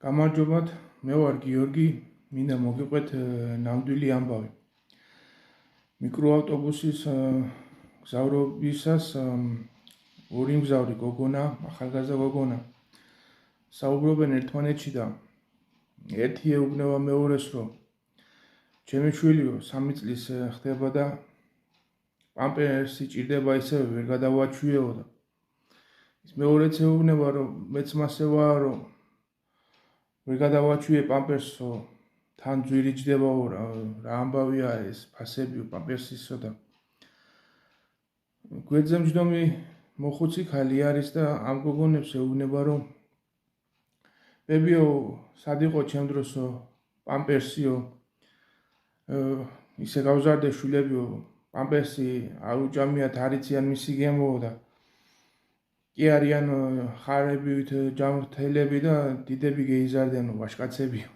გამარჯობათ, მე ვარ გიორგი, მინდა მოგიყვეთ ნამდვილი ამბავი. მიკროავტობუსის გზავრობისას ორი მგზავრი გოგონა, ახალგაზრდა გოგონა საუბრობენ ერთმანეთში და ერთი ეუბნება მეორეს, რომ ჩემი შვილიო 3 წლის ხდება და პამპერსი ჭირდება, ისევ ვერ გადავაჩვიეო და ის მეორეც ეუბნება, რომ მეც მასე ვარ, რომ ვერ გადავაჩვიე პამპერსო, თან ძვირი ჯდებაო, რა ამბავია ეს, ფასებიო პამპერსისო და გვერდზე მჯდომი მოხუცი ქალი არის და ამ გოგონებს ეუბნება, რომ ბებიო, სად იყო ჩემ დროსო პამპერსიო, ისე გავზარდე შვილებიო, პამპერსი არ უჭამიათ, არ იციან მისი გემო და კი არიან ხარებით ჯანმრთელები და დიდები გეიზარდენო ვაჟკაცებიო.